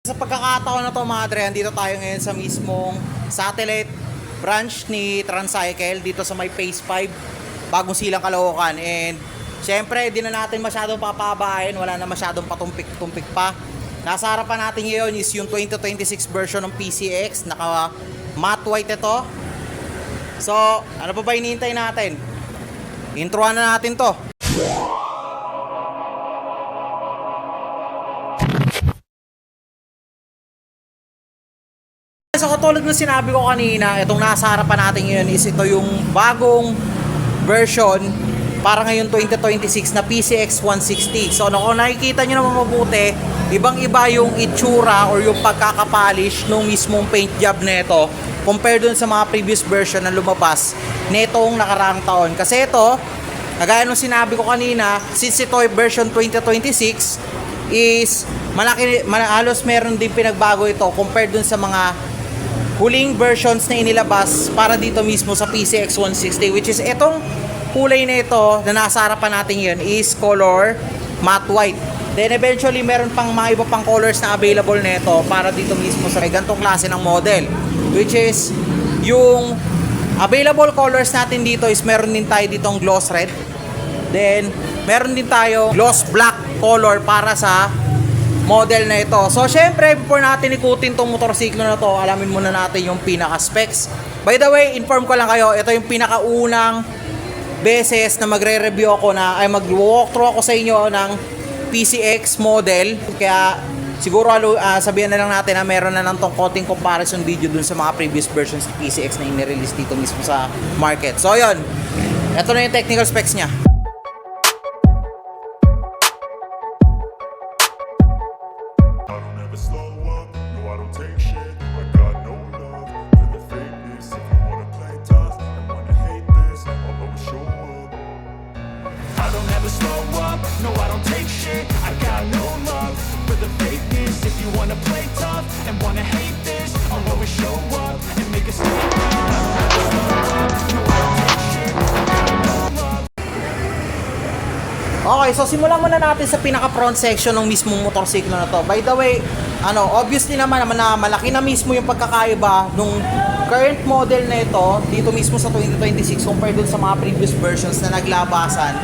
Sa pagkakataon na to mga dre, dito tayo ngayon sa mismong satellite branch ni Transcycle dito sa may Phase 5, Bagong Silang, Caloocan. And syempre, di na natin masyadong papabain, wala na masyadong patumpik-tumpik pa. Nasa harapan natin ngayon is yung 2026 version ng PCX, naka matte white ito. So, ano pa ba hinihintay natin? Introan na natin to. So katulad ng sinabi ko kanina, itong nasa harapan natin ngayon is ito yung bagong version para ngayon 2026 na PCX 160. So kung nakikita nyo naman mabuti, ibang-iba yung itsura or yung pagkakapolish nung mismong paint job nito compare dun sa mga previous version na lumabas netong nakaraang taon. Kasi ito, kagaya nung sinabi ko kanina, since ito ay version 2026 is halos meron din pinagbago ito compared dun sa mga huling versions na inilabas para dito mismo sa PCX 160, which is itong kulay na ito na nasa harapan natin yun is color matte white. Then eventually meron pang mga iba pang colors na available nito para dito mismo sa ganitong klase ng model, which is yung available colors natin dito is meron din tayo ditong gloss red, then meron din tayo gloss black color para sa model na ito. So syempre, before natin ikutin tong motorsiklo na to, alamin muna natin yung pinaka specs. By the way, inform ko lang kayo, ito yung pinakaunang beses na magre-review ako na ay mag-walkthrough ako sa inyo ng PCX model. Kaya siguro sabihan na lang natin na meron na ng tong konting comparison video dun sa mga previous versions ng PCX na inirelease dito mismo sa market. So yun, ito na yung technical specs nya. Slow up, no I don't take shit. I got no love for the fakeness. If you wanna play tough and wanna hate this, I'll always show up. I don't ever slow up, no I don't take shit. I got no love for the fakeness. If you wanna play tough and wanna hate this, I'll always show up and make a statement. I don't ever slow up, no I don't take shit. I got no love. Okay, so simulan muna natin sa pinaka front section ng mismong motorsiklo na to. By the way, obviously naman na malaki na mismo yung pagkakaiba nung current model na ito dito mismo sa 2026 compared dun sa mga previous versions na naglabasan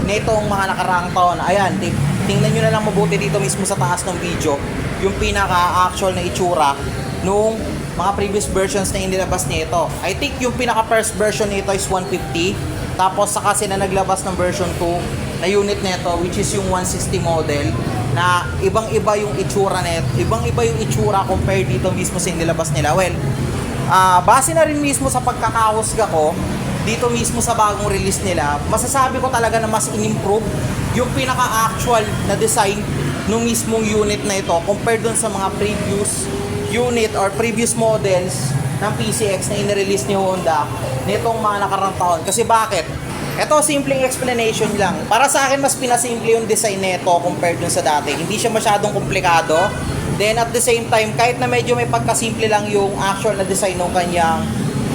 nitong mga nakaraang taon. Ayan, tingnan nyo na lang mabuti dito mismo sa taas ng video yung pinaka actual na itsura nung mga previous versions na inilabas nito. I think yung pinaka first version nito is 150, tapos saka sila naglabas ng version 2 na unit nito, which is yung 160 model, na ibang-iba yung itsura nito, ibang-iba yung itsura compared dito mismo sa nilabas nila. Well, base na rin mismo sa pagkakahusga ko dito mismo sa bagong release nila, masasabi ko talaga na mas in-improve yung pinaka-actual na design ng mismong unit na ito compared dun sa mga previous unit or previous models ng PCX na in-release ni Honda nitong mga nakarang taon. Kasi bakit? Ito, simpleng explanation lang. Para sa akin, mas pinasimple yung design nito compared dun sa dati. Hindi siya masyadong komplikado. Then at the same time, kahit na medyo may pagkasimple lang yung actual na design ng kanyang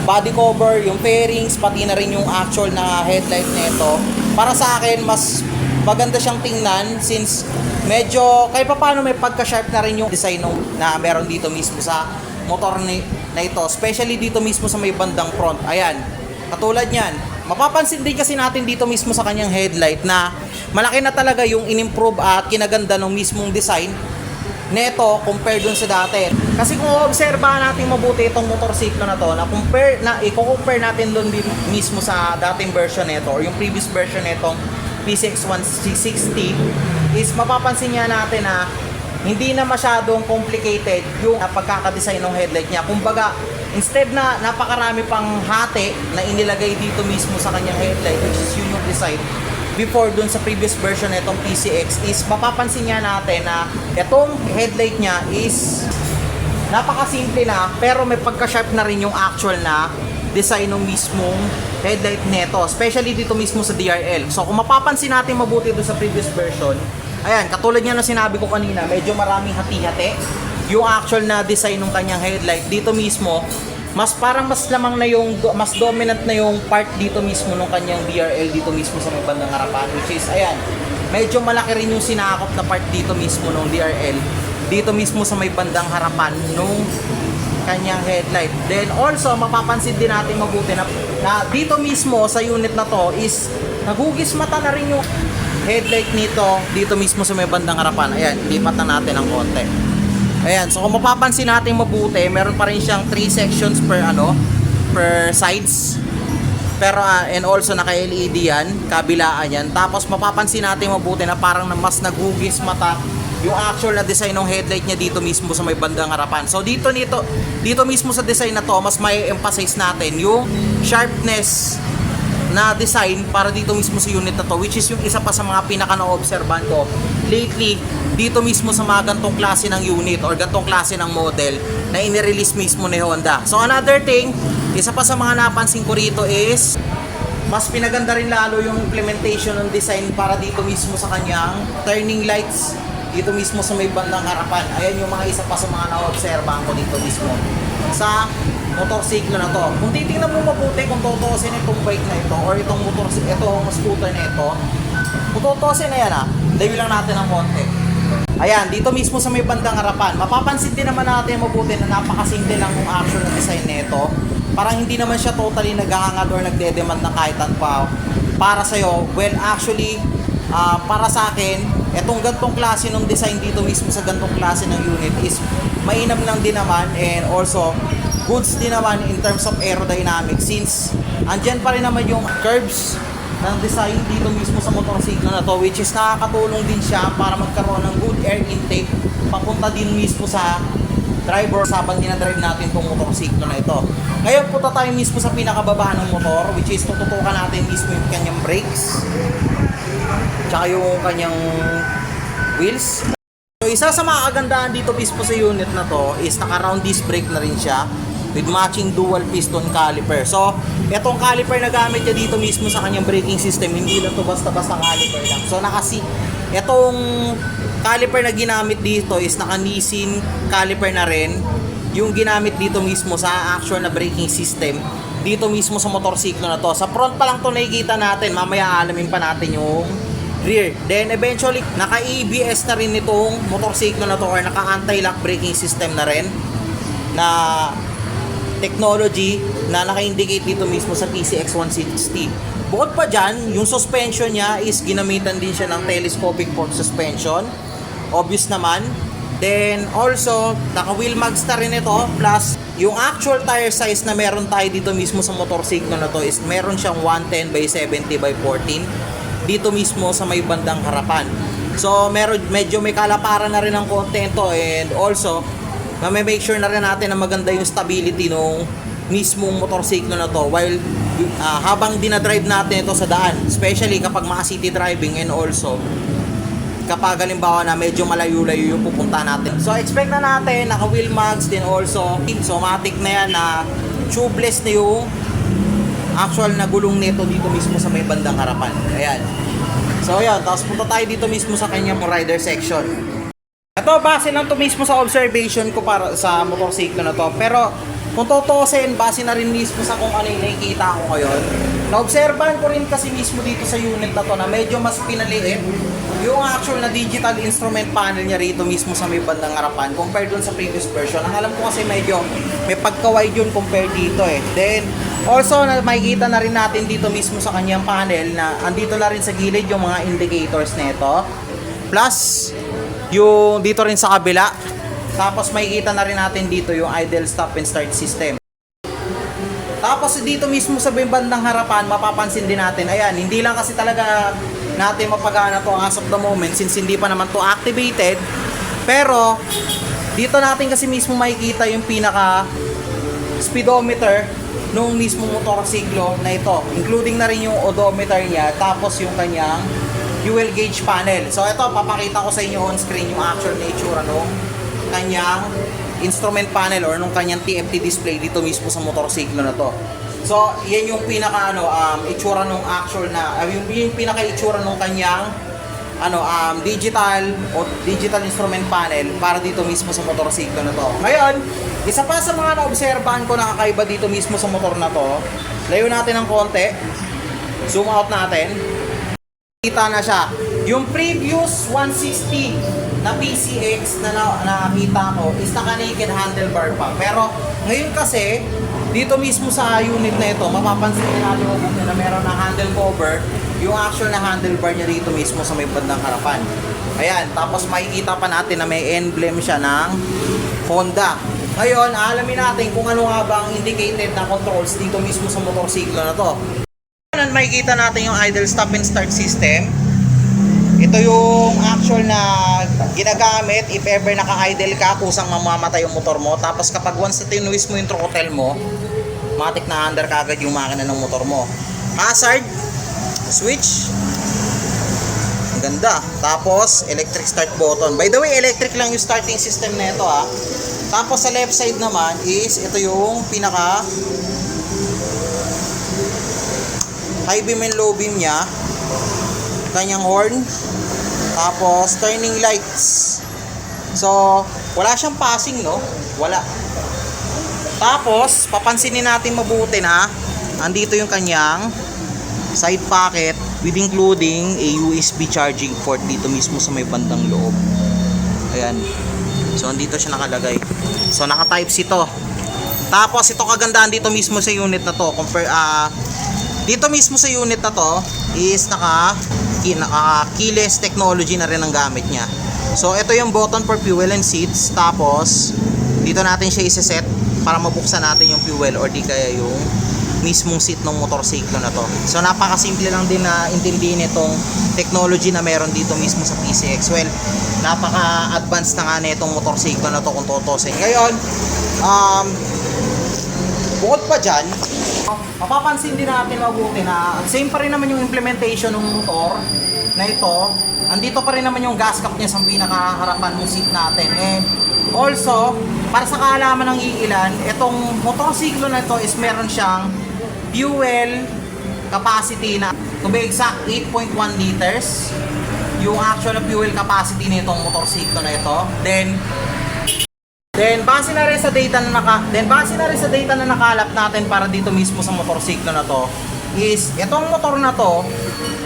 body cover, yung fairings, pati na rin yung actual na headlight nito, para sa akin, mas maganda siyang tingnan since medyo kahit pa paano may pagka-sharp na rin yung design na meron dito mismo sa motor na ito. Especially dito mismo sa may bandang front. Ayan, katulad yan. Mapapansin din kasi natin dito mismo sa kanyang headlight na malaki na talaga yung in-improve at kinaganda ng mismong design neto compared dun sa dati. Kasi kung obserbahan natin mabuti itong motorsiklo na to, i-compare natin dun mismo sa dating version nito or yung previous version nitong PCX 160 is mapapansin niya natin na hindi na masyadong complicated yung pagkakadesign ng headlight niya. Kumbaga, instead na napakarami pang hati na inilagay dito mismo sa kanyang headlight, which is yun yung design before dun sa previous version na itong PCX, is mapapansin niya natin na itong headlight niya is napakasimple na pero may pagka-sharp na rin yung actual na design ng mismong headlight neto, especially dito mismo sa DRL. So kung mapapansin natin mabuti dun sa previous version, ayan, katulad niya na sinabi ko kanina, medyo maraming hati-hati yung actual na design ng kanyang headlight. Dito mismo, mas parang mas lamang na yung, mas dominant na yung part dito mismo ng kanyang DRL dito mismo sa may bandang harapan, which is, ayan, medyo malaki rin yung sinakop na part dito mismo ng DRL dito mismo sa may bandang harapan nung kanyang headlight. Then also mapapansin din natin mabuti na dito mismo sa unit na to is nagugis mata na rin yung headlight nito dito mismo sa may bandang harapan. Ayan, lipat na natin ng konti. Ayan, so kung mapapansin natin mabuti, meron pa rin siyang 3 sections per sides. Pero and also naka-LED yan, kabilaan yan. Tapos mapapansin natin mabuti na parang mas nagugis mata yung actual na design ng headlight niya dito mismo sa may bandang harapan. So dito mismo sa design na to, mas may emphasize natin yung sharpness na design para dito mismo sa unit na to, which is yung isa pa sa mga pinaka na-obserban ko lately dito mismo sa mga gantong klase ng unit or gantong klase ng model na inirelease mismo ni Honda. So another thing, isa pa sa mga napansin ko rito is mas pinaganda rin lalo yung implementation ng design para dito mismo sa kanyang turning lights dito mismo sa may bandang harapan. Ayan yung mga isa pa sa mga na-obserbahan ko dito mismo sa motorsiklo na to. Kung titingnan mo mabuti kung tutuusin itong bike na ito or itong scooter na ito, kung tutuusin na yan layo lang natin ng konti. Ayan, dito mismo sa may bandang harapan, mapapansin din naman natin mabuti na napakasimple lang yung actual na design nito. Parang hindi naman siya totally naghahangad or nagde-demand ng kahit pa para sa'yo. Well, actually, para sa akin, etong gantong klase ng design dito mismo sa gantong klase ng unit is mainam lang din naman and also goods din naman in terms of aerodynamics since andyan pa rin naman yung curves ng design dito mismo sa motorsiklo na to, which is nakakatulong din siya para magkaroon ng good air intake papunta din mismo sa driver habang dinadrive natin itong motorsiklo na ito. Ngayon punta tayo mismo sa pinakababa ng motor, which is tututukan natin mismo yung kanyang brakes tsaka yung kanyang wheels. So isa sa mga kagandahan dito mismo sa unit na to is naka round disc brake na rin siya with matching dual piston caliper. So itong caliper na gamit niya dito mismo sa kanyang braking system, hindi lang to basta-basta caliper lang. So itong caliper na ginamit dito is naka Nissin caliper na rin yung ginamit dito mismo sa actual na braking system dito mismo sa motorsiklo na to. Sa front pa lang to nakikita natin, mamaya alamin pa natin yung rear. Then eventually naka-ABS na rin itong motorsiklo na to or naka-anti-lock braking system na rin na technology na naka-indicate dito mismo sa TCX 160. Bukod pa dyan, yung suspension niya is ginamitan din siya ng telescopic fork suspension. Obvious naman. Then also, naka-wheel mags na rin ito. Plus, yung actual tire size na meron tayo dito mismo sa motorsiklo na to is meron siyang 110 by 70 by 14 dito mismo sa may bandang harapan. So, medyo may kalaparan na rin ng konti ito and also, make sure na rin natin na maganda yung stability nung mismong motorsiklo na to while habang dinadrive natin ito sa daan, especially kapag mga city driving and also kapag halimbawa na medyo malayo-layo yung pupunta natin. So expect na natin naka wheel mags din also. So matic na yan na tubeless na yung actual na gulong nito dito mismo sa may bandang harapan. Ayan. So ayan, tapos punta tayo dito mismo sa kanyang rider section. Ito, base lang to mismo sa observation ko para sa motorsiklo na to. Pero kung tutuusin, base na rin mismo sa kung ano yung nakikita ko ngayon. Na-obserbahan ko rin kasi mismo dito sa unit na to na medyo mas pinaliit yung actual na digital instrument panel niya rito mismo sa may bandang harapan compared dun sa previous version. Ang alam ko kasi medyo may pagka-wide yun compared dito eh. Then, also, makikita na rin natin dito mismo sa kanyang panel na andito na rin sa gilid yung mga indicators nito. Plus, yung dito rin sa kabila. Tapos makikita na rin natin dito yung idle stop and start system. Tapos dito mismo sa bandang harapan, mapapansin din natin, ayan, hindi lang kasi talaga natin mapagana to as of the moment since hindi pa naman to activated. Pero dito natin kasi mismo makikita yung pinaka speedometer nung mismo motorsiklo na ito, including na rin yung odometer niya, tapos yung kanyang fuel gauge panel. So ito, papakita ko sa inyo on screen yung actual na itsura nung kanyang instrument panel or nung kanyang TFT display dito mismo sa motorsiklo na to. So, yan yung pinaka itsura nung actual na yung pinaka itsura nung kanyang digital instrument panel para dito mismo sa motorsiklo na to. Ngayon, isa pa sa mga naobserbahan ko na kakaiba dito mismo sa motor na to, layo natin ng konti, zoom out natin, kita na siya. Yung previous 160 na PCX na nakita ko is naka-naked handlebar pa. Pero ngayon kasi, dito mismo sa unit na ito, mapapansin natin na meron na handle cover, yung actual na handlebar niya dito mismo sa may bandang harapan. Ayan, tapos makikita pa natin na may emblem siya ng Honda. Ngayon, alamin natin kung ano nga ba ang indicated na controls dito mismo sa motorsiklo na to. Ngayon, makikita natin yung idle stop and start system. Ito yung actual na ginagamit if ever naka-idle ka, kusang mamamatay yung motor mo. Tapos kapag once na tinuwis mo yung throttle mo, matik na under ka agad yung makina ng motor mo. Hazard, switch, ang ganda. Tapos electric start button. By the way, electric lang yung starting system na ito ha. Tapos sa left side naman is ito yung pinaka high beam and low beam niya, kanyang horn, tapos turning lights. So wala siyang passing, no? Wala. Tapos papansinin natin mabuti na andito yung kanyang side pocket with including a USB charging port dito mismo sa may bandang loob. Ayan. So andito siya nakalagay. So naka type C to. Tapos ito kagandahan dito mismo sa unit na to, dito mismo sa unit na to is naka keyless technology na rin ang gamit niya. So ito yung button for fuel and seats. Tapos dito natin siya i-set para mabuksan natin yung fuel or di kaya yung mismong seat ng motorsiklo na to. So napakasimple lang din na intindihin itong technology na meron dito mismo sa PCX. Well, napaka-advanced na nga na itong motorsiklo na to kung tutusin. Ngayon, bukod pa dyan, mapapansin din natin mabuti na same pa rin naman yung implementation ng motor na ito. Andito pa rin naman yung gas cap niya sa pinakaharapan ng seat natin. And also, para sa kaalaman ng iilan, itong motorsiklo na ito is meron siyang fuel capacity na, to be exact, 8.1 liters. Yung actual fuel capacity nitong motorsiklo na ito. Then base na rin sa data na nakalap natin para dito mismo sa motorsiklo na to is itong motor na to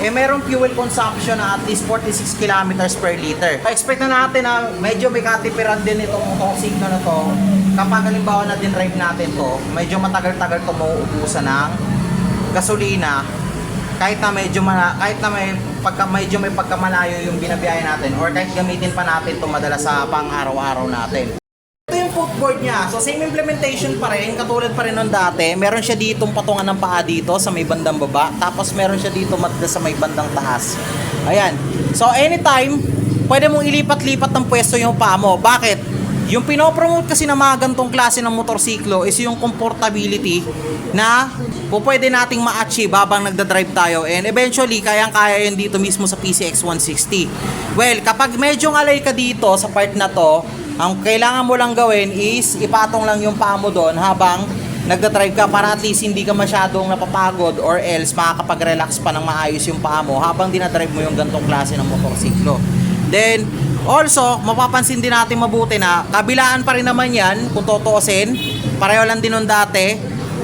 merong fuel consumption na at least 46 kilometers per liter. Expect na natin na medyo may katipiran din itong motorsiklo na to. Kapag halimbawa na din-drive natin to, medyo matagal-tagal to mauubusan ng gasolina kahit na medyo may pagkamalayo yung binabiyahe natin or kahit gamitin pa natin to madalas sa pang-araw-araw natin. Ito yung footboard niya. So same implementation pa rin, katulad pa rin nung dati. Meron siya ditong patungan ng paa dito sa may bandang baba. Tapos meron siya dito matda sa may bandang taas. Ayan. So anytime, pwede mong ilipat-lipat ng pwesto yung paa mo. Bakit? Yung pinopromote kasi ng mga gantong klase ng motorsiklo is yung comfortability na pwede nating ma-achieve habang nagda-drive tayo. And eventually, kayang-kaya yun dito mismo sa PCX 160. Well, kapag medyo alay ka dito sa part na to, ang kailangan mo lang gawin is ipatong lang yung paa mo doon habang nagda-drive ka para at least hindi ka masyadong napapagod or else makakapag-relax pa ng maayos yung paa mo habang dinadrive mo yung gantong klase ng motorsiklo. Then, also, mapapansin din natin mabuti na kabilaan pa rin naman yan kung tutuusin. Pareho lang din nung dati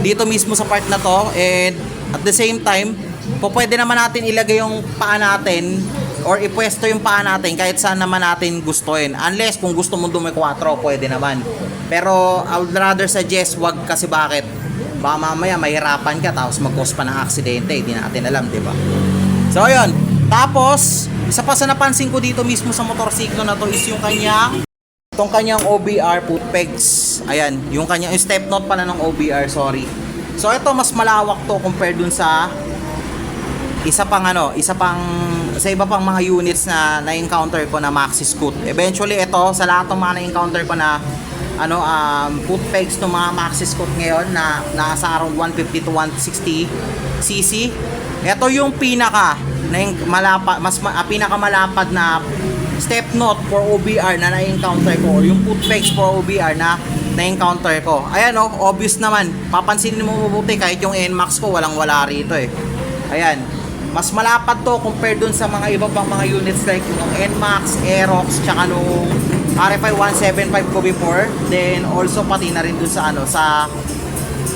dito mismo sa part na to. And at the same time, pwede naman natin ilagay yung paa natin or ipwesto yung paa natin kahit saan naman natin gustuin. Unless kung gusto mo dumikwatro, pwede naman. Pero I would rather suggest wag kasi bakit? Baka mamaya mahirapan ka tapos mag-cause pa ng aksidente. Hindi natin alam, di ba? So, ayun. Tapos, isa pa sa napansin ko dito mismo sa motorsiklo na to is yung kanyang OBR foot pegs. Ayan, yung step note pala ng OBR, sorry. So, ito mas malawak to compared dun sa sa iba pang mga units na na-encounter ko na maxi scoot. Eventually ito sa lahat ng mga na-encounter ko na foot pegs ng mga maxi scoot ngayon na nasa around 150 to 160 cc. Ito yung pinakamalapad na step note for OBR na na-encounter ko or yung foot pegs for OBR na na-encounter ko. Ayan obvious naman. Papansinin mo mabuti kahit yung NMAX ko walang-wala rito eh. Ayan. Mas malapad to compared dun sa mga iba pang mga units like yung NMAX, Aerox, tsaka nung RFI 175 ko before. Then also pati na rin dun sa sa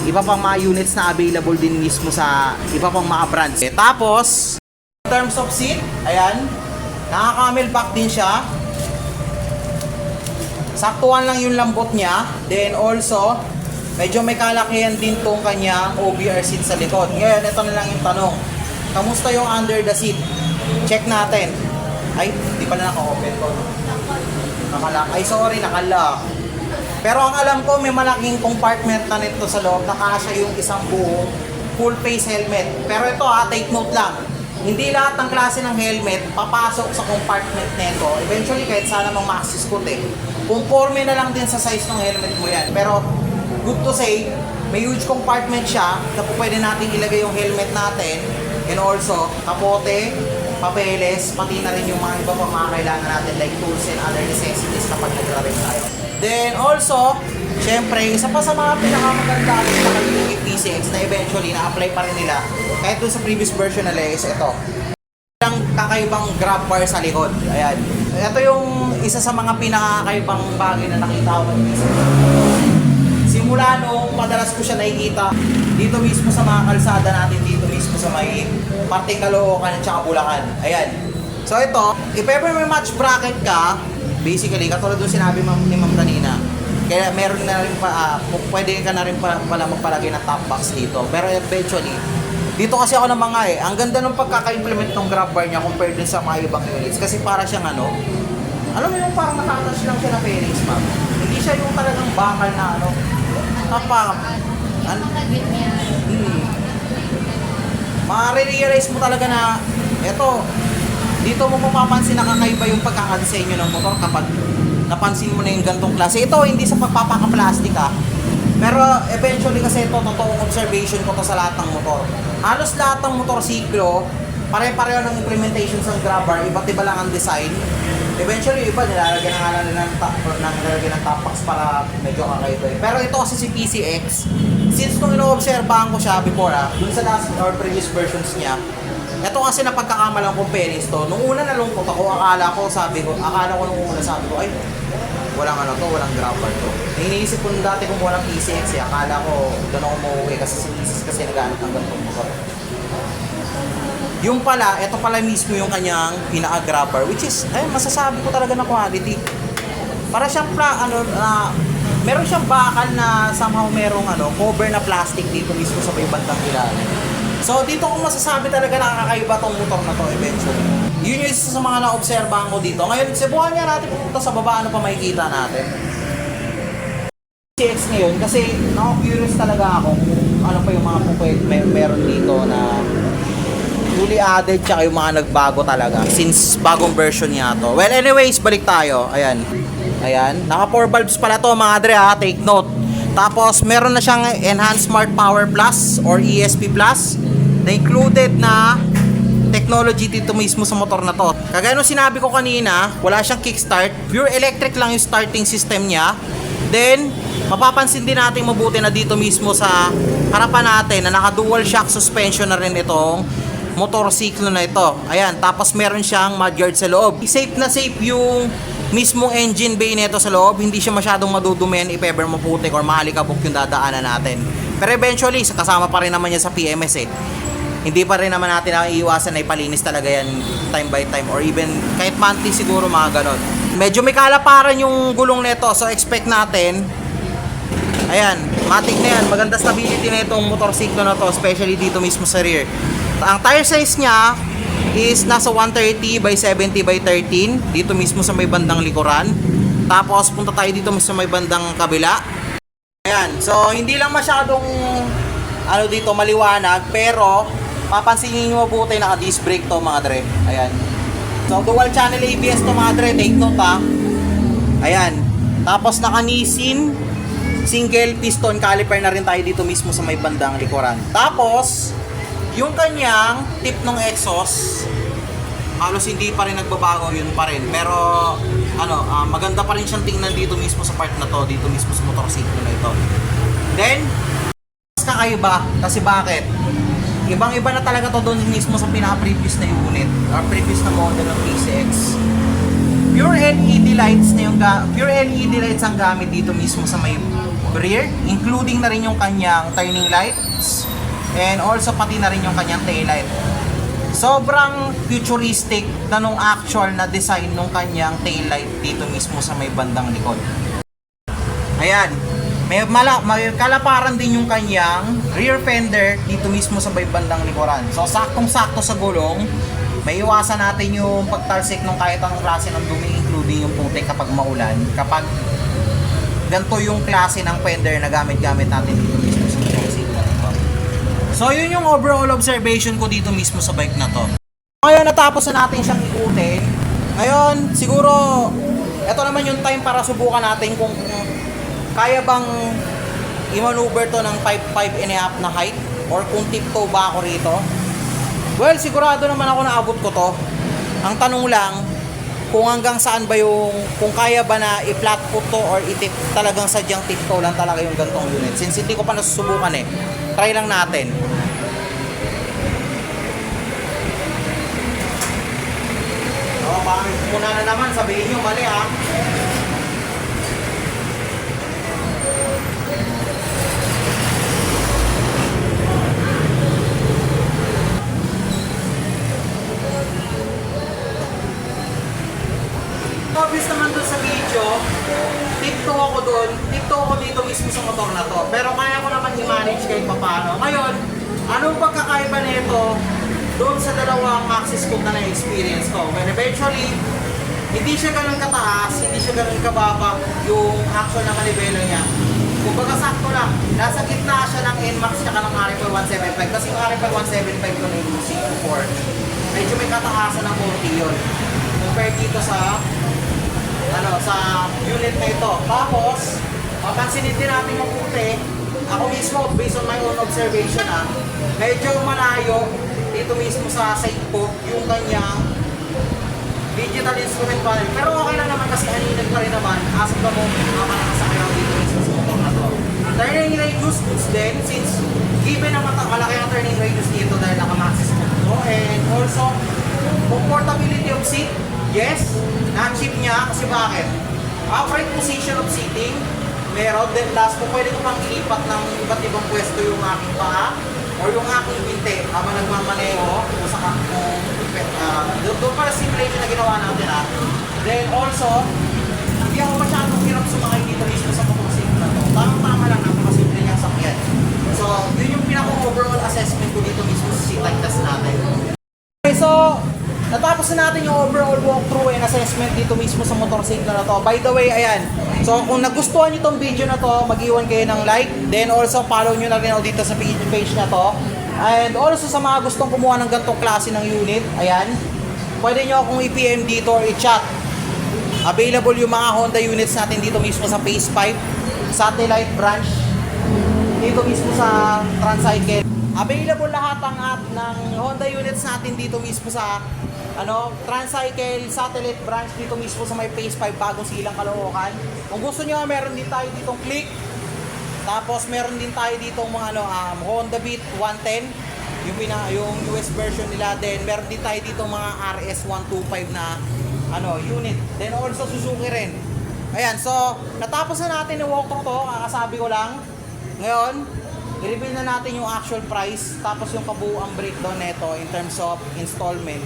iba pang mga units na available din mismo sa iba pang mga brands. Tapos, in terms of seat, ayan, naka-camel back din siya. saktuhan lang yung lambot niya. Then also, medyo may kalakihan din tong kanyang OBR seat sa likod. Ngayon, ito na lang yung tanong. Kamusta yung under the seat? Check natin. Ay, di pala naka-open ko. Nakalock. Ay, sorry, nakalock. Pero ang alam ko, may malaking compartment na nito sa loob. Nakasya yung isang buong full face helmet. Pero ito take note lang. Hindi lahat ng klase ng helmet papasok sa compartment nito. Eventually, kahit sana mang maxis ko conforme na lang din sa size ng helmet mo yan. Pero, good to say, may huge compartment siya na po pwede natin ilagay yung helmet natin. And also, kapote, papeles, pati na rin yung mga iba pang mga kailangan natin like tools and other necessities kapag nagra-ride tayo. Then also, syempre, isa pa sa mga pinakamaganda at nakalimutin PCX na eventually na-apply pa rin nila kahit doon sa previous version nila is ito. Ang kakaibang grab bar sa likod. Ayan. Ito yung isa sa mga pinakakaibang bagay na nakita ko ng PCX. Simula nung madalas ko siya nakikita dito mismo sa mga kalsada natin, dito mismo sa may parteng Caloocan at saka Bulacan. Ayan. So ito, if ever may match bracket ka, basically, katulad doon sinabi ni Ma'am kanina, kaya meron na rin pwede ka na rin pala magpalagay ng top box dito. Pero eventually, dito kasi ako ng mga ang ganda ng pagkaka-implement ng grab bar niya compared din sa mga ibang units. Kasi para siyang alam mo yung parang nakatouch lang siya na fairings, ma'am. Hindi siya yung talagang bakal na ma-realize mo talaga na eto, dito mo mapapansin na kakaiba yung pagkakadesenyo ng motor kapag napansin mo na yung gantong klase. Ito, hindi sa pagpapaka-plastic pero eventually kasi ito, totoong observation ko to sa lahat ng motor. Halos lahat ng motorsiklo, pare-pareho ng implementation sa grab bar, iba't iba lang ang design. Eventually, iba nilalagyan ng top box para medyo kakaiba. Pero ito kasi si PCX, since nung ino-obserbahan ko siya before, dun sa last or previous versions niya, ito kasi napagkakamalang kong penis to. Nung una nalungkot ako, akala ko nung una sabi ko, ay, walang walang grab bar to. Iniisip ko nung dati kung walang PCX akala ko doon ako mauwi kasi si PCX kasi nag-aanap ng ganitong motor. Yung pala, ito pala mismo yung kanyang pinaka-grab bar, which is, masasabi ko talaga na quality. Para siyang, meron siyang bakal na somehow merong cover na plastic dito mismo sa may bandang ilalim. So, dito ko masasabi talaga na kakaiba tong motor na to eventually. Yun yung isa sa mga na-obserbahan ko dito. Ngayon, subukan niya natin pupunta sa baba, ano pa makikita natin. CX ngayon, kasi na-curious talaga ako kung ano pa yung mga meron dito na fully added tsaka yung mga nagbago talaga since bagong version niya to. Well, anyways, balik tayo. Ayan. Naka 4 valves pala to mga dre take note. Tapos meron na siyang Enhanced Smart Power Plus or ESP Plus na included na technology dito mismo sa motor na to. Kagaya nung sinabi ko kanina, wala siyang kickstart, pure electric lang yung starting system niya. Then mapapansin din natin mabuti na dito mismo sa harapan natin na naka dual shock suspension na rin itong motorsiklo na ito. Ayan, tapos meron siyang mudguard sa loob. Safe na safe yung mismong engine bay nito sa loob. Hindi siya masyadong madudumihan if ever maputik or mahalikabok yung dadaanan natin. Pero eventually, kasama pa rin naman yan sa PMS Hindi pa rin naman natin iiwasan na ipalinis talaga yan time by time or even kahit monthly siguro mga ganon. Medyo may kalaparan yung gulong nito, so expect natin. Ayan, matik na yan. Maganda stability na itong motorsiklo na to, especially dito mismo sa rear. Ang tire size niya is nasa 130 by 70 by 13 dito mismo sa may bandang likuran. Tapos punta tayo dito sa may bandang kabila. Ayan, so hindi lang masyadong dito maliwanag, pero papansinin niyo mabuti naka disc brake to mga dre. Ayan. So dual channel ABS to mga dre, take note Ayan. Tapos naka Nissin single piston caliper na rin tayo dito mismo sa may bandang likuran. Tapos yung kanyang tip ng exhaust, halos hindi pa rin nagbabago, yun pa rin. Pero maganda pa rin siyang tingnan dito mismo sa part na to, dito mismo sa motorsiklo na ito. Then, mas kakaiba, kasi bakit? Ibang-iba na talaga to doon mismo sa pinaka-previous na unit or previous na model ng PCX. Pure LED lights ang gamit dito mismo sa may rear, including na rin yung kanyang turning lights and also pati na rin yung kanyang tail light. sobrang futuristic na nung actual na design nung kanyang taillight dito mismo sa may bandang likod. Ayan, may kalaparan din yung kanyang rear fender dito mismo sa may bandang likuran. So saktong-sakto sa gulong, may iwasan natin yung pagtalsik ng kahit anong klase ng dumi, including yung putik kapag maulan. Kapag ganito yung klase ng fender na gamit-gamit natin dito mismo sa motorcycle na ito. So yun yung overall observation ko dito mismo sa bike na to. Ngayon natapos na natin siyang ikutin. Ngayon siguro ito naman yung time para subukan natin kung kaya bang i-maneuver to ng 5.5.5 na height or kung tiptoe ba ako rito. Well, sigurado naman ako na abot ko to. Ang tanong lang, kung hanggang saan ba yung, kung kaya ba na i-flat foot to or itip, talagang sadyang tiptoe lang talaga yung gantong unit. Since hindi ko pa nasusubukan eh, try lang natin. Oh, pangit muna na naman, sabihin nyo mali ha. Obvious naman doon sa video, tiptoe ako doon, tiptoe ako dito mismo sa motor na to. Pero kaya ko naman i-manage kahit paano. Ngayon, anong pagkakaiba nito doon sa dalawang maxi scoop na na-experience ko? When eventually, hindi siya ganun kataas, hindi siya ganun kababa yung actual na manibela niya. Kumbaga sakto lang, nasa gitna siya ng NMAX tsaka ng RFL 175 kasi yung RFL 175 ko na yung C24, medyo may kataasan ng konti yun compared dito sa sa unit na ito. Tapos, papansinin din natin mabuti, ako mismo, based on my own observation medyo malayo dito mismo sa side ko yung kanyang digital instrument panel. Pero okay lang naman kasi aninag pa rin naman as of the moment nakasakay ako dito mismo sa motor na to. Turning radius goods din, since given na malaki ang turning radius dito dahil naka-maxis ko to. And also, comfortability of seat, yes, na-achieve niya kasi bakit? Upright position of seating, meron. Then last po, pwede ko pang ilipat ng iba't ibang pwesto yung aking paa or yung aking binte habang nagmamaneho o sa doon para simulation na ginawa natin Then also, hindi ako masyadong hirap sumakay dito mismo sa motorcycle na to. Tamang-tama lang, napakasimple niyang sakyan. So, yun yung pinaka-overall assessment ko dito mismo sa seat test natin. Okay, so natapos na natin yung overall walkthrough and assessment dito mismo sa motorcycle na to. By the way, ayan. So, kung nagustuhan nyo tong video na to, mag-iwan kayo ng like. Then also, follow nyo na rin ako dito sa page na to. And also, sa mga gustong kumuha ng ganitong klase ng unit, ayan. Pwede nyo akong i-PM dito or i-chat. Available yung mga Honda units natin dito mismo sa Phase 5. Satellite branch. Dito mismo sa Tricycle. Available lahat ng Honda units natin dito mismo sa Tricycle, Satellite branch dito mismo sa may Phase 5 Bagong Silang, Caloocan. Kung gusto nyo, meron din tayo ditong Click. Tapos meron din tayo ditong mga Honda Beat 110, yung US version nila. Then meron din tayo ditong mga RS 125 na unit. Then also Suzuki rin. Ayan, so natapos na natin yung walkthrough to, kakasabi ko lang. Ngayon, i-reveal na natin yung actual price, tapos yung kabuuang breakdown nito in terms of installment,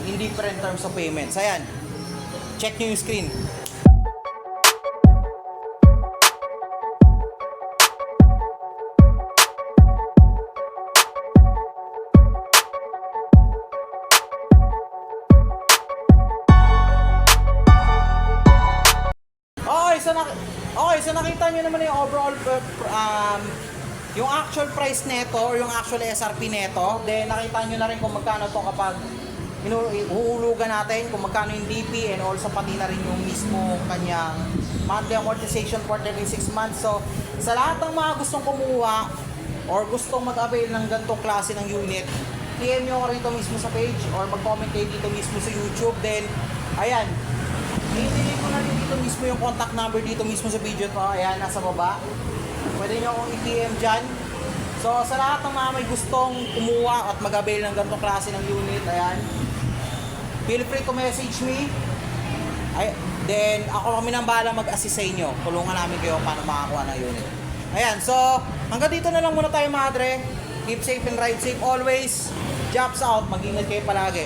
in different terms of payments. Ayan, check nyo yung screen. So nakita nyo naman yung overall yung actual price neto or yung actual SRP neto. Then nakita nyo na rin kung magkano to kapag inuulugan natin, kung magkano yung DP, and also pati na rin yung mismo kanyang monthly amortization for 36 months. So sa lahat ng mga gustong kumuha or gustong mag-avail ng ganitong klase ng unit, PM nyo ko rito mismo sa page or mag-comment kayo dito mismo sa YouTube. Then ayan, i-delete ko na rin dito mismo yung contact number dito mismo sa video to. Ayan, nasa baba. Pwede nyo akong i-PM dyan. So, sa lahat ng mga may gustong kumuha at mag-avail ng ganitong klase ng unit, ayan, feel free to message me. Then, ako kami nang bahala mag-assist sa inyo. Tulungan namin kayo paano makakuha ng unit. Ayan, so, hanggang dito na lang muna tayo, madre. Keep safe and ride safe always. jumps out, mag-ingat kayo palagi.